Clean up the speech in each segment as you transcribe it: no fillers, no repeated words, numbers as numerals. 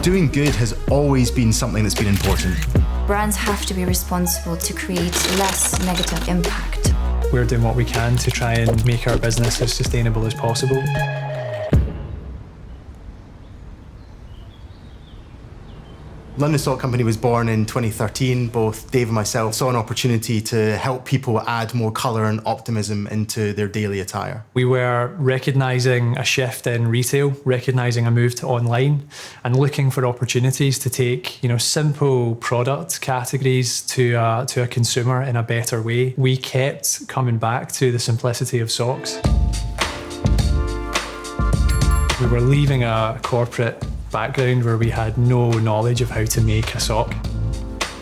Doing good has always been something that's been important. Brands have to be responsible to create less negative impact. We're doing what we can to try and make our business as sustainable as possible. London Salt Company was born in 2013. Both Dave and myself saw an opportunity to help people add more colour and optimism into their daily attire. We were recognising a shift in retail, recognising a move to online, and looking for opportunities to take, simple product categories to a consumer in a better way. We kept coming back to the simplicity of socks. We were leaving a corporate background where we had no knowledge of how to make a sock.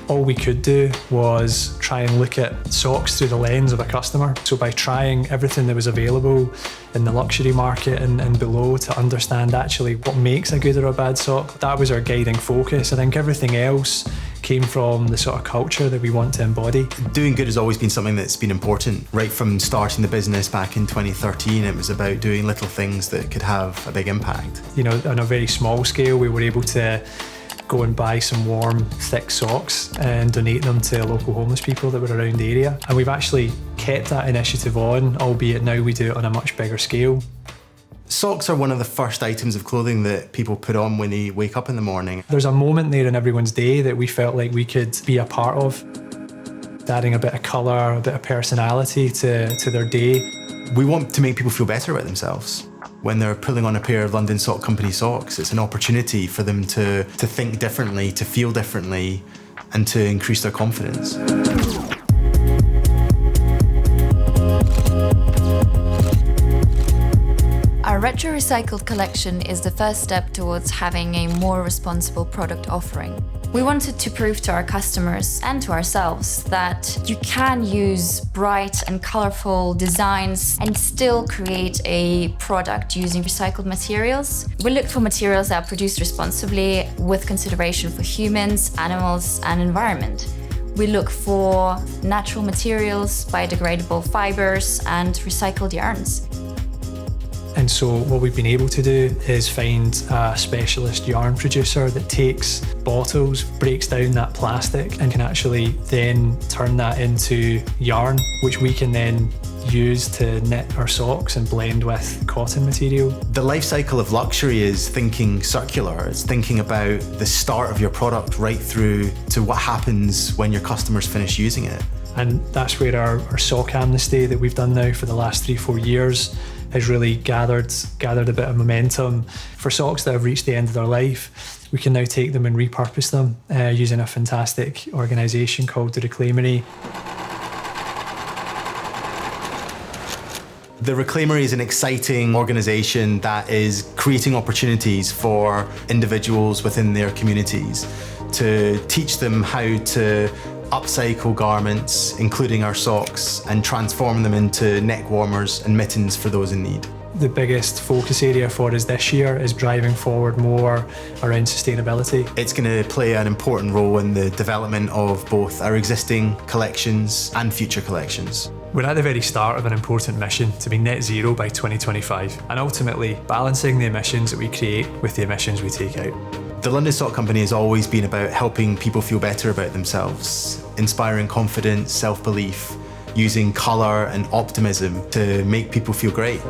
All we could do was try and look at socks through the lens of a customer. So by trying everything that was available in the luxury market and below to understand actually what makes a good or a bad sock, that was our guiding focus. I think everything else came from the sort of culture that we want to embody. Doing good has always been something that's been important. Right from starting the business back in 2013, it was about doing little things that could have a big impact. On a very small scale, we were able to go and buy some warm, thick socks and donate them to local homeless people that were around the area. And we've actually kept that initiative on, albeit now we do it on a much bigger scale. Socks are one of the first items of clothing that people put on when they wake up in the morning. There's a moment there in everyone's day that we felt like we could be a part of, adding a bit of colour, a bit of personality to their day. We want to make people feel better about themselves. When they're pulling on a pair of London Salt Company socks, it's an opportunity for them to think differently, to feel differently, and to increase their confidence. Our retro recycled collection is the first step towards having a more responsible product offering. We wanted to prove to our customers and to ourselves that you can use bright and colorful designs and still create a product using recycled materials. We look for materials that are produced responsibly with consideration for humans, animals, and environment. We look for natural materials, biodegradable fibers, and recycled yarns. And so what we've been able to do is find a specialist yarn producer that takes bottles, breaks down that plastic, and can actually then turn that into yarn, which we can then use to knit our socks and blend with cotton material. The life cycle of luxury is thinking circular. It's thinking about the start of your product right through to what happens when your customers finish using it. And that's where our sock amnesty that we've done now for the last 3-4 years has really gathered a bit of momentum. For socks that have reached the end of their life, we can now take them and repurpose them using a fantastic organisation called The Reclaimery. The Reclaimery is an exciting organisation that is creating opportunities for individuals within their communities to teach them how to upcycle garments, including our socks, and transform them into neck warmers and mittens for those in need. The biggest focus area for us this year is driving forward more around sustainability. It's going to play an important role in the development of both our existing collections and future collections. We're at the very start of an important mission to be net zero by 2025, and ultimately balancing the emissions that we create with the emissions we take out. The London Salt Company has always been about helping people feel better about themselves, inspiring confidence, self-belief, using colour and optimism to make people feel great.